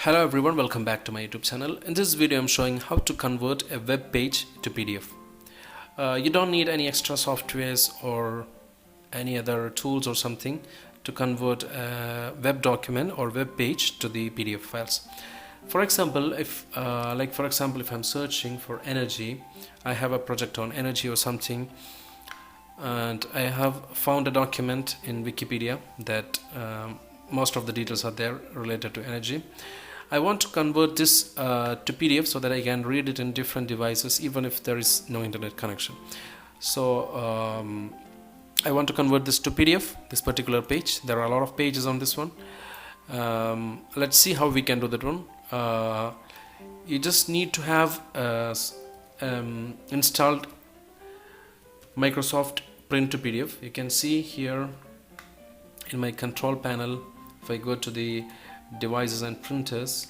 Hello everyone, welcome back to my YouTube channel. In this video I'm showing how to convert a web page to PDF. You don't need any extra softwares or any other tools or something to convert a web document or web page to the PDF files. For example, if I'm searching for energy, I have a project on energy or something, and I have found a document in Wikipedia that most of the details are there related to energy. I want to convert this to PDF so that I can read it in different devices even if there is no internet connection. So I want to convert this to PDF, this particular page. There are a lot of pages on this one. Let's see how we can do that one. You just need to have installed Microsoft Print to PDF. You can see here in my control panel, if I go to the devices and printers,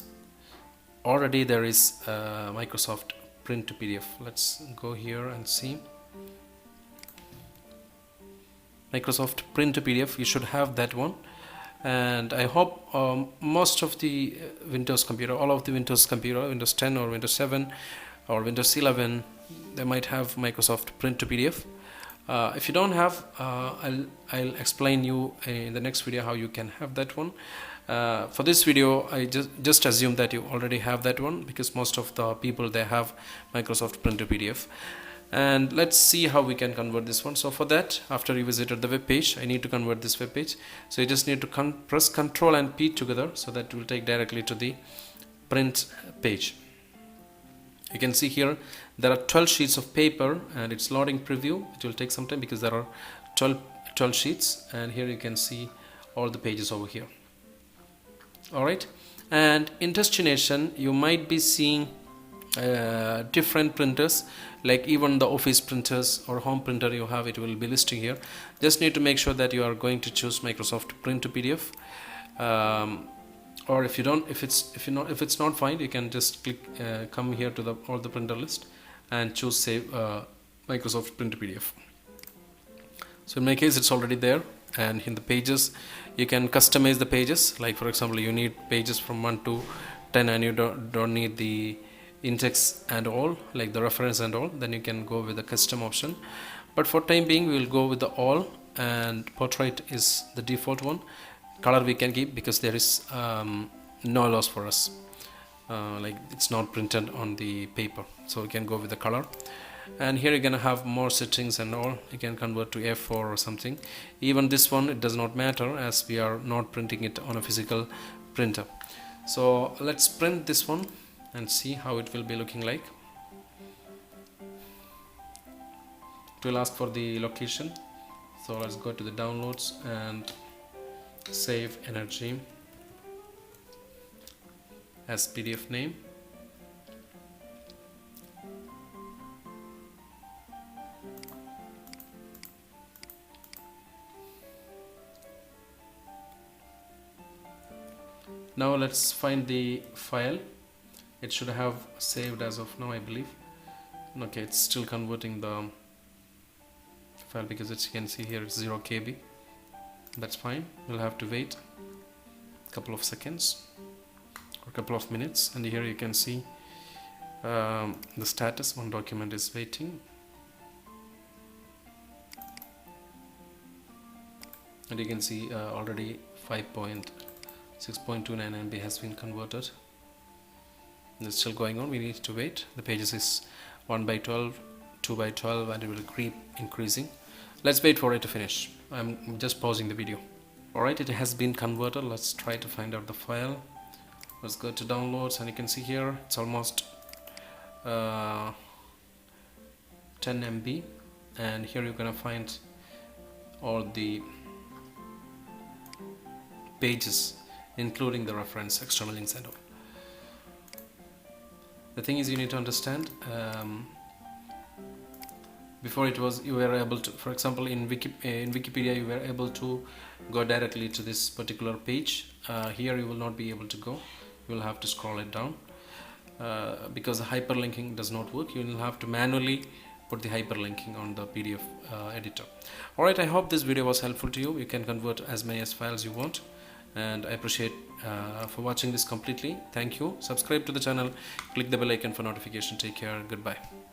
already there is Microsoft Print to PDF. Let's go here and see Microsoft Print to PDF. You should have that one, and I hope most of the Windows computer, all of the Windows computer, Windows 10 or Windows 7 or Windows 11, they might have Microsoft Print to PDF. If you don't have, I'll explain you in the next video how you can have that one. For this video, I just assume that you already have that one because most of the people, they have Microsoft Print to PDF. And let's see how we can convert this one. So for that, after you visited the web page, I need to convert this web page. So you just need to press Ctrl and P together, so that will take directly to the print page. You can see here there are 12 sheets of paper, and it's loading preview. It will take some time because there are 12 sheets, and here you can see all the pages over here. Alright, and in destination you might be seeing different printers, like even the office printers or home printer you have, it will be listing here. Just need to make sure that you are going to choose Microsoft Print to PDF, or if it's not fine, you can just click come here to all the printer list and choose save Microsoft Print to PDF. So in my case it's already there, and in the pages you can customize the pages. Like for example, you need pages from 1 to 10 and you don't need the index and all, like the reference and all, then you can go with the custom option. But for time being we will go with the all, and portrait is the default one. Color we can keep because there is no loss for us, like it's not printed on the paper, so we can go with the color. And here you're gonna have more settings and all. You can convert to A4 or something. Even this one, it does not matter as we are not printing it on a physical printer. So let's print this one and see how it will be looking like. It will ask for the location, so let's go to the downloads and save energy as PDF name. Now let's find the file. It should have saved as of now, I believe. Okay, it's still converting the file because you can see here it's 0 KB. That's fine. We'll have to wait a couple of seconds or a couple of minutes, and here you can see the status. One document is waiting, and you can see already 5.6.29 MB has been converted. It's still going on. We need to wait. The pages is 1 by 12, 2 by 12, and it will keep increasing. Let's wait for it to finish. I'm just pausing the video. Alright, it has been converted. Let's try to find out the file. Let's go to downloads, and you can see here it's almost 10 MB, and here you're gonna find all the pages including the reference, external links and all. The thing is, you need to understand, before it was, you were able to, for example in Wikipedia you were able to go directly to this particular page. Here you will not be able to go. You will have to scroll it down because the hyperlinking does not work. You will have to manually put the hyperlinking on the PDF editor. Alright, I hope this video was helpful to you. You can convert as many as files you want, and I appreciate for watching this completely. Thank you. Subscribe to the channel, click the bell icon for notification. Take care. Goodbye.